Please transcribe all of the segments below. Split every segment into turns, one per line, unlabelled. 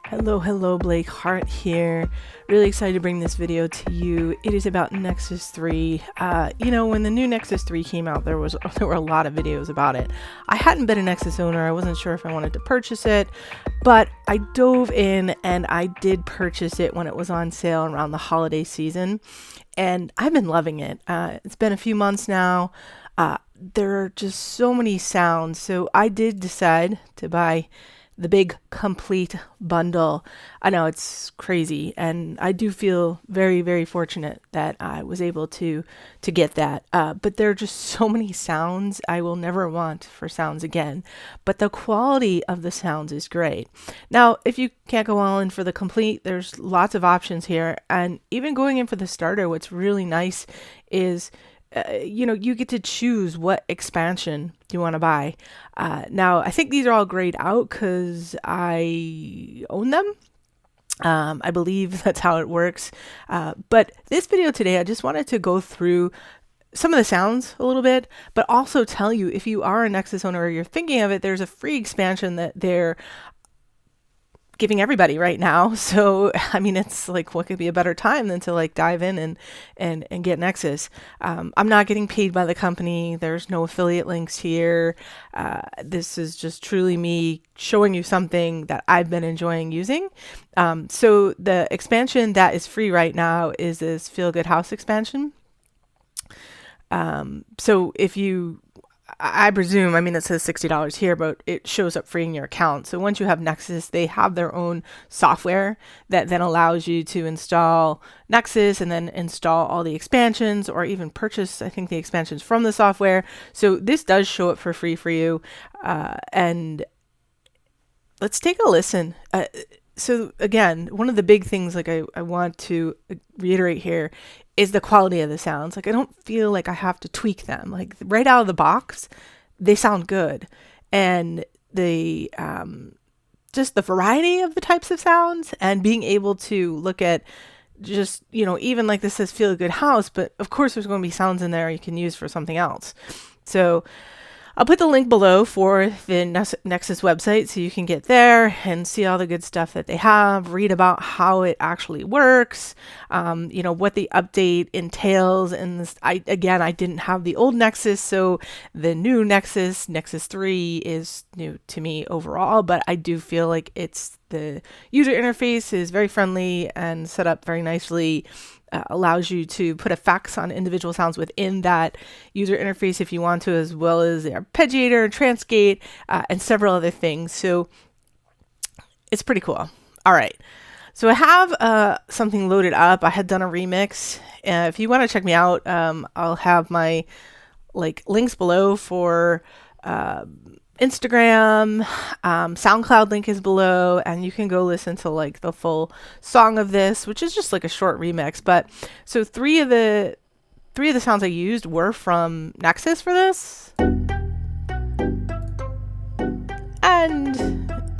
Hello, Blake Hart here. Really excited to bring this video to you. It is about Nexus 3. When the new Nexus 3 came out, there were a lot of videos about it. I hadn't been a Nexus owner. I wasn't sure if I wanted to purchase it, but I dove in and I did purchase it when it was on sale around the holiday season, and I've been loving it. It's been a few months now. There are just so many sounds, so I did decide to buy the big complete bundle. I know it's crazy, and I do feel very, very fortunate that I was able to get that. But there are just so many sounds I will never want for sounds again. But the quality of the sounds is great. Now, if you can't go all in for the complete, there's lots of options here. And even going in for the starter, what's really nice is you get to choose what expansion you want to buy. Now, I think these are all grayed out because I own them. I believe that's how it works. But this video today, I just wanted to go through some of the sounds a little bit, but also tell you, if you are a Nexus owner or you're thinking of it, there's a free expansion that they're giving everybody right now. So I mean, it's like, what could be a better time than to like dive in and get Nexus. I'm not getting paid by the company. There's no affiliate links here. This is just truly me showing you something that I've been enjoying using. So the expansion that is free right now is this Feel Good House expansion. So if you, I presume, I mean, it says $60 here, but it shows up free in your account. So once you have Nexus, they have their own software that then allows you to install Nexus and then install all the expansions, or even purchase, I think, the expansions from the software. So this does show up for free for you. And let's take a listen. So again, one of the big things like I want to reiterate here is the quality of the sounds. Like, I don't feel like I have to tweak them. Like, right out of the box, they sound good. And the just the variety of the types of sounds, and being able to look at just, even like this says Feel a Good House, but of course there's going to be sounds in there you can use for something else. So I'll put the link below for the Nexus website so you can get there and see all the good stuff that they have, read about how it actually works, what the update entails. And this, I didn't have the old Nexus, so the new Nexus 3 is new to me overall, but I do feel like the user interface is very friendly and set up very nicely. Allows you to put effects on individual sounds within that user interface if you want to, as well as the arpeggiator, transgate, and several other things. So it's pretty cool. All right. So I have something loaded up. I had done a remix. If you want to check me out, I'll have my links below for Instagram, SoundCloud link is below, and you can go listen to the full song of this, which is just like a short remix. But so three of the sounds I used were from Nexus for this, and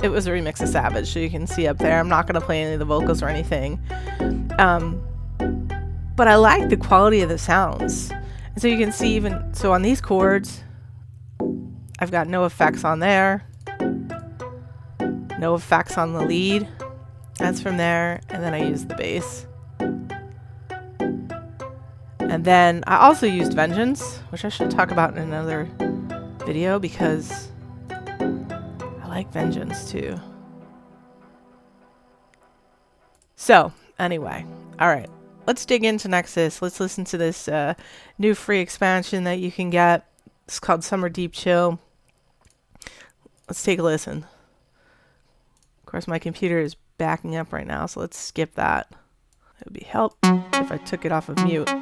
it was a remix of Savage, so you can see up there. I'm not going to play any of the vocals or anything, but I like the quality of the sounds. And so you can see, even so on these chords, I've got no effects on there, no effects on the lead. That's from there, and then I used the bass. And then I also used Vengeance, which I should talk about in another video because I like Vengeance too. So anyway, all right, let's dig into Nexus. Let's listen to this new free expansion that you can get. It's called Summer Deep Chill. Let's take a listen. Of course, my computer is backing up right now, so let's skip that. It would be help if I took it off of mute. I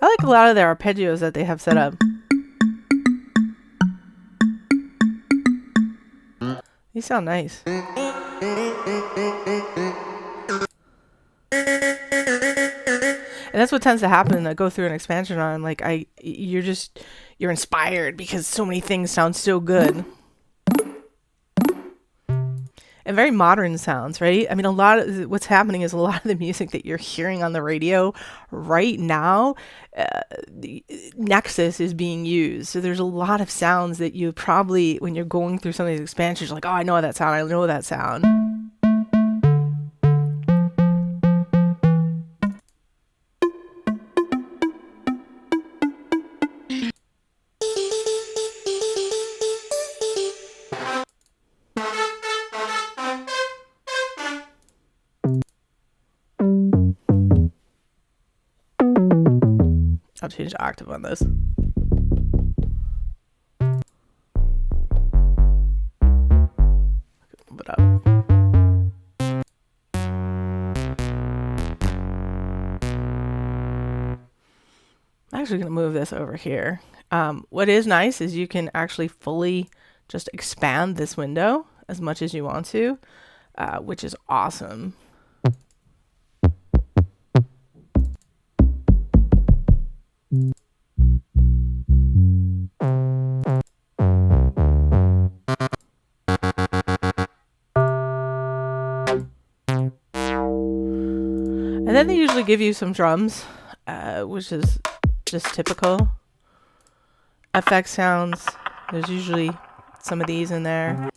like a lot of their arpeggios that they have set up. These sound nice. And that's what tends to happen. I go through an expansion on, you're inspired because so many things sound so good. and very modern sounds, right? I mean, a lot of what's happening is a lot of the music that you're hearing on the radio right now, the Nexus is being used. So there's a lot of sounds that you probably, when you're going through some of these expansions, you're like, oh, I know that sound. I know that sound. I'll change the octave on this. Move it up. I'm actually going to move this over here. What is nice is you can actually fully just expand this window as much as you want to, which is awesome. And then they usually give you some drums, which is just typical. FX sounds, there's usually some of these in there.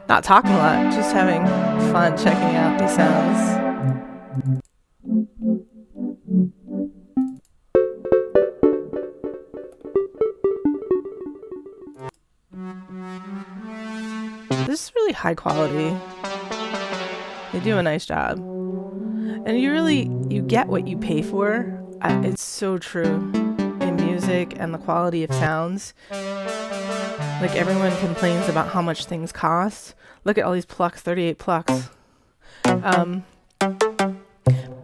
Not talking a lot, just having fun checking out these sounds. This is really high quality. They do a nice job. And you get what you pay for. It's so true in music and the quality of sounds. Like, everyone complains about how much things cost. Look at all these plucks, 38 plucks.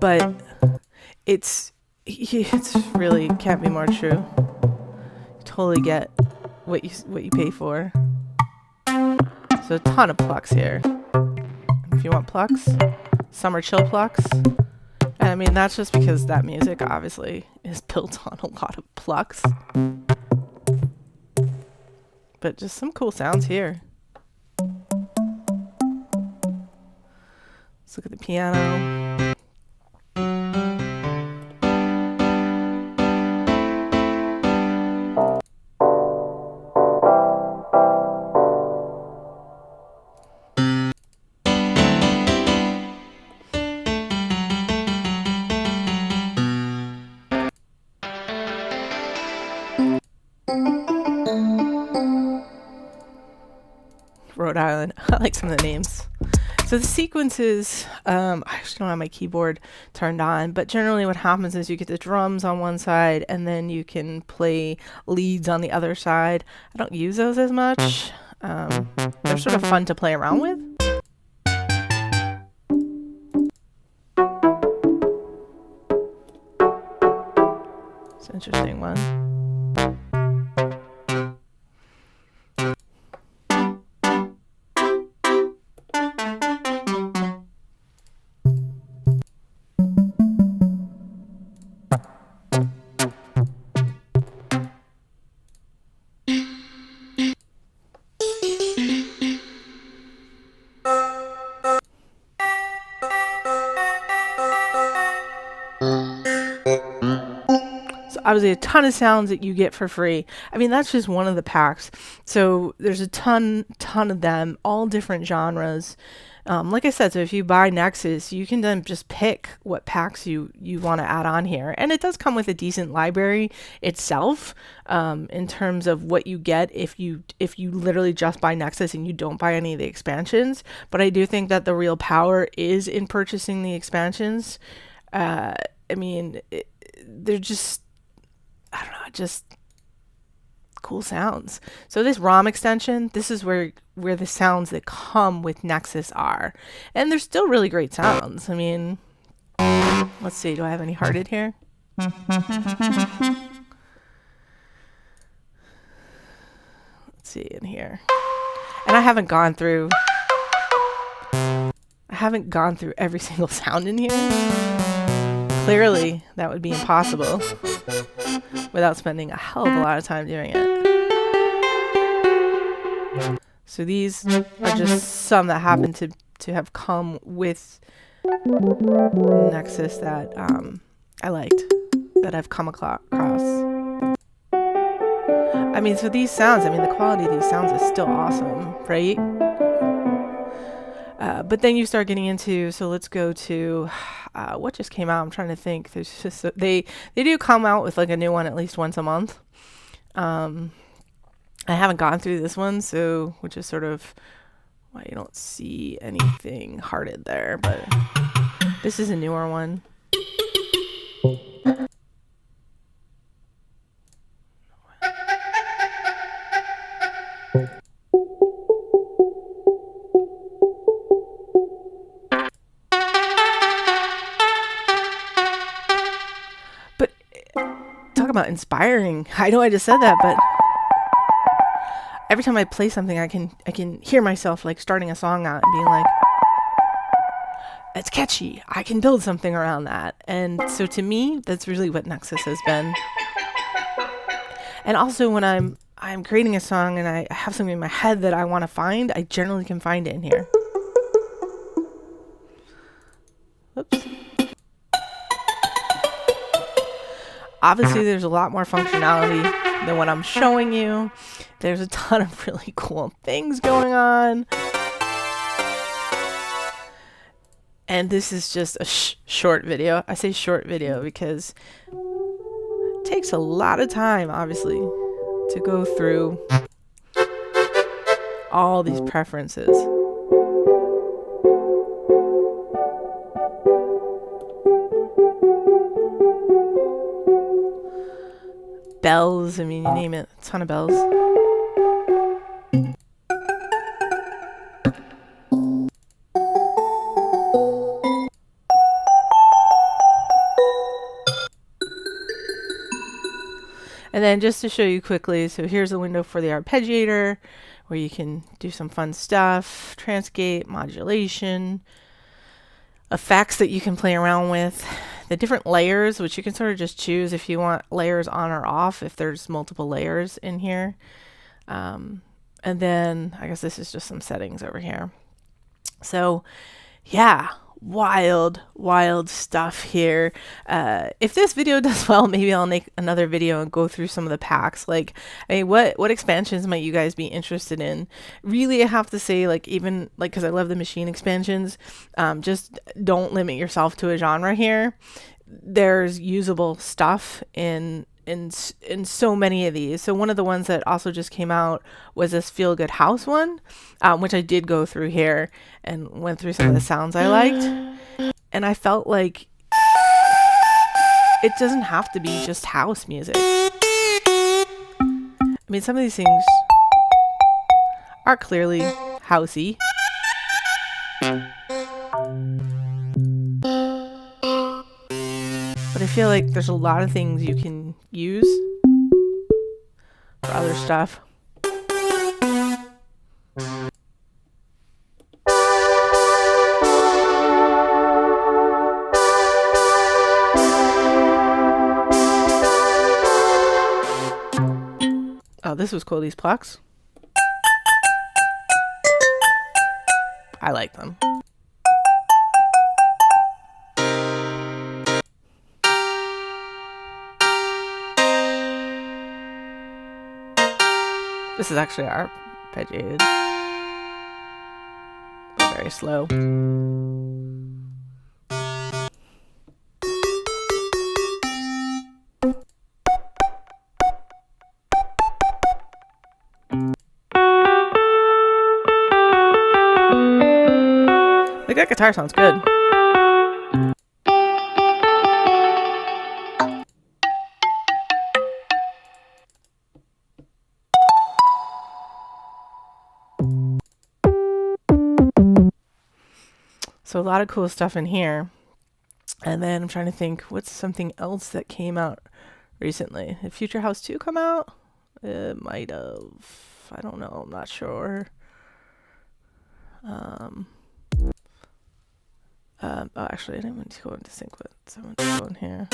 But it's really can't be more true. You totally get what you pay for. So a ton of plucks here. If you want plucks, summer chill plucks. And I mean, that's just because that music obviously is built on a lot of plucks. But just some cool sounds here. Let's look at the piano. Rhode Island. I like some of the names. So the sequences, I actually don't have my keyboard turned on, but generally what happens is you get the drums on one side and then you can play leads on the other side. I don't use those as much. They're sort of fun to play around with. It's an interesting one. obviously a ton of sounds that you get for free. I mean, that's just one of the packs. So there's a ton of them, all different genres. Like I said, so if you buy Nexus, you can then just pick what packs you want to add on here. And it does come with a decent library itself, in terms of what you get if you literally just buy Nexus and you don't buy any of the expansions. But I do think that the real power is in purchasing the expansions. I mean, they're just, I don't know, just cool sounds. So this ROM extension, this is where the sounds that come with Nexus are. And they're still really great sounds. I mean, let's see, do I have any hearted here? Let's see in here. And I haven't gone through every single sound in here. Clearly, that would be impossible without spending a hell of a lot of time doing it. So these are just some that happen to have come with Nexus that I liked, that I've come across. I mean, so these sounds, I mean, the quality of these sounds is still awesome, right? But then you start getting into, so let's go to what just came out. I'm trying to think. There's just they do come out with like a new one at least once a month. I haven't gone through this one, so which is sort of why you don't see anything hearted there. But this is a newer one. But talk about inspiring. I know I just said that, but every time I play something, I can hear myself like starting a song out and being like, it's catchy. I can build something around that. And so to me, that's really what Nexus has been. And also when I'm creating a song and I have something in my head that I want to find, I generally can find it in here. Oops. Obviously, there's a lot more functionality than what I'm showing you. There's a ton of really cool things going on. And this is just a short video. I say short video because it takes a lot of time, obviously, to go through all these preferences. Bells, I mean, you name it, a ton of bells. And then just to show you quickly, so here's a window for the arpeggiator where you can do some fun stuff, transgate, modulation, effects that you can play around with, the different layers, which you can sort of just choose if you want layers on or off, if there's multiple layers in here. And then I guess this is just some settings over here. So yeah, wild stuff here. If this video does well, maybe I'll make another video and go through some of the packs. Like, I mean, what expansions might you guys be interested in? Really, I have to say, like, even like, because I love the machine expansions, just don't limit yourself to a genre here. There's usable stuff in so many of these. So one of the ones that also just came out was this Feel Good House one, which I did go through here and went through some of the sounds I liked. And I felt like it doesn't have to be just house music. I mean, some of these things are clearly housey. But I feel like there's a lot of things you can use for other stuff. Oh, this was cool, these plucks. I like them. This is actually arpeggiated, but very slow. Like, that guitar sounds good. So a lot of cool stuff in here. And then I'm trying to think, what's something else that came out recently? Did Future House 2 come out? It might have. I don't know. I'm not sure. Oh, actually, I didn't want to go into sync with. So I want to go in here.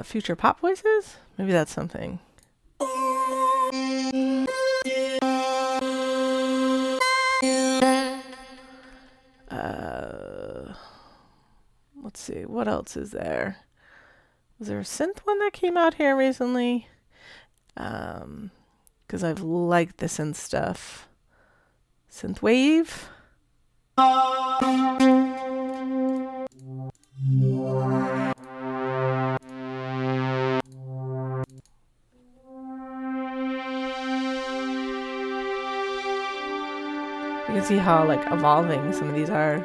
Future Pop Voices? Maybe that's something. Let's see, what else is there? Was there a synth one that came out here recently? Because I've liked the synth stuff. Synthwave. You can see how like evolving some of these are.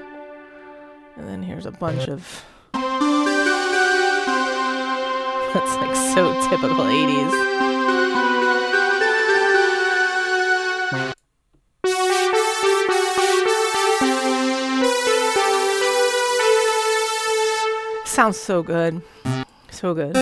And then here's a bunch of that's like so typical 80s. Sounds so good. So good.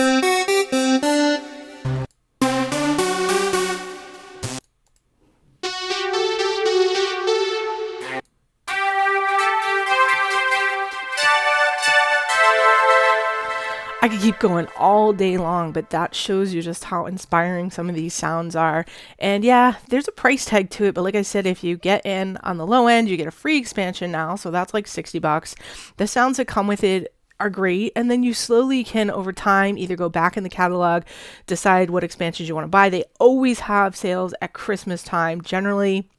I could keep going all day long, but that shows you just how inspiring some of these sounds are. And yeah, there's a price tag to it, but like I said, if you get in on the low end, you get a free expansion now, so that's like $60. The sounds that come with it are great, and then you slowly can over time either go back in the catalog, decide what expansions you want to buy. They always have sales at Christmas time, generally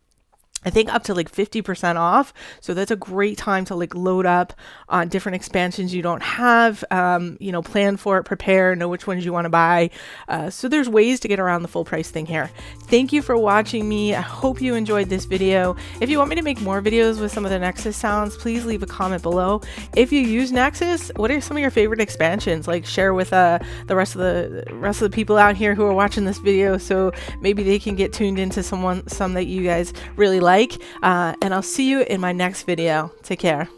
I think up to like 50% off. So that's a great time to like load up on different expansions you don't have, you know, plan for it, prepare, know which ones you want to buy. So there's ways to get around the full price thing here. Thank you for watching me. I hope you enjoyed this video. If you want me to make more videos with some of the Nexus sounds, please leave a comment below. If you use Nexus, what are some of your favorite expansions? Like share with the rest of the people out here who are watching this video, so maybe they can get tuned into some that you guys really like. And I'll see you in my next video. Take care.